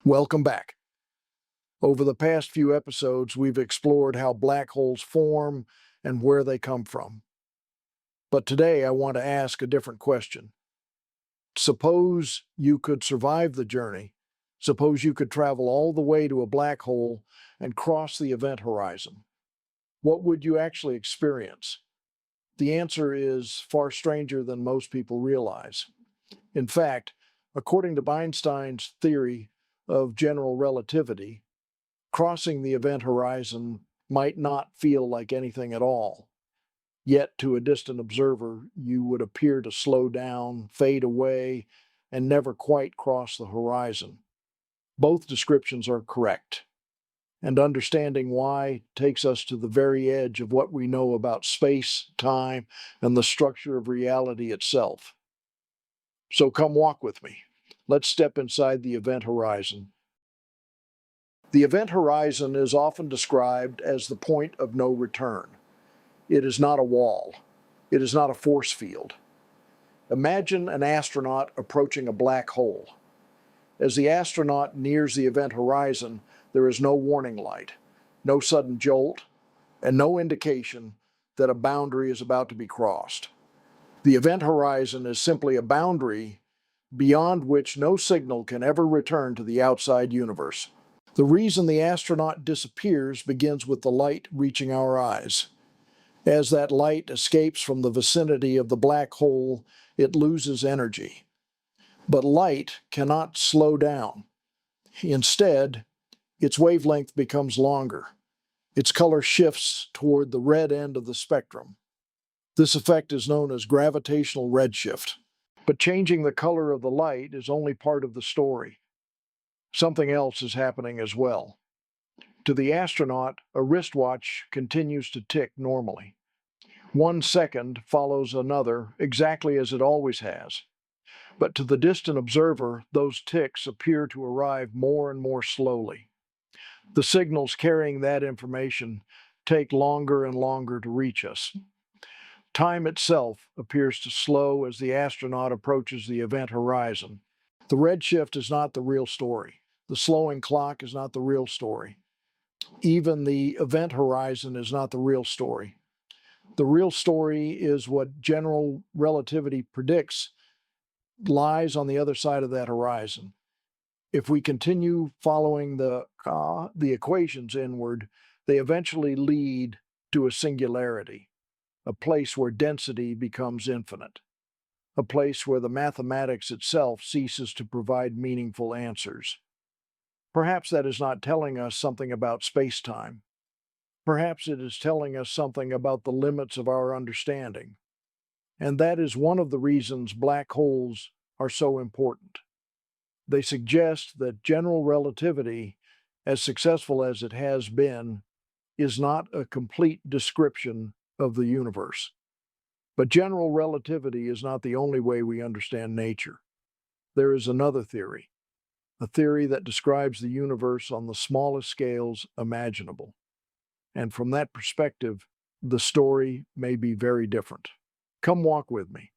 Welcome back. Over the past few episodes, we've explored how black holes form and where they come from. But today I want to ask a different question. Suppose you could survive the journey. Suppose you could travel all the way to a black hole and cross the event horizon. What would you actually experience? The answer is far stranger than most people realize. In fact, according to Einstein's theory of general relativity, crossing the event horizon might not feel like anything at all. Yet, to a distant observer, you would appear to slow down, fade away, and never quite cross the horizon. Both descriptions are correct, and understanding why takes us to the very edge of what we know about space, time, and the structure of reality itself. So come walk with me. Let's step inside the event horizon. The event horizon is often described as the point of no return. It is not a wall. It is not a force field. Imagine an astronaut approaching a black hole. As the astronaut nears the event horizon, there is no warning light, no sudden jolt, and no indication that a boundary is about to be crossed. The event horizon is simply a boundary beyond which no signal can ever return to the outside universe. The reason the astronaut disappears begins with the light reaching our eyes. As that light escapes from the vicinity of the black hole, it loses energy. But light cannot slow down. Instead, its wavelength becomes longer. Its color shifts toward the red end of the spectrum. This effect is known as gravitational redshift. But changing the color of the light is only part of the story. Something else is happening as well. To the astronaut, a wristwatch continues to tick normally. 1 second follows another exactly as it always has. But to the distant observer, those ticks appear to arrive more and more slowly. The signals carrying that information take longer and longer to reach us. Time itself appears to slow as the astronaut approaches the event horizon. The redshift is not the real story. The slowing clock is not the real story. Even the event horizon is not the real story. The real story is what general relativity predicts lies on the other side of that horizon. If we continue following the equations inward, they eventually lead to a singularity, a place where density becomes infinite, a place where the mathematics itself ceases to provide meaningful answers. Perhaps that is not telling us something about spacetime. Perhaps it is telling us something about the limits of our understanding. And that is one of the reasons black holes are so important. They suggest that general relativity, as successful as it has been, is not a complete description of the universe. But general relativity is not the only way we understand nature. There is another theory, a theory that describes the universe on the smallest scales imaginable. And from that perspective, the story may be very different. Come walk with me.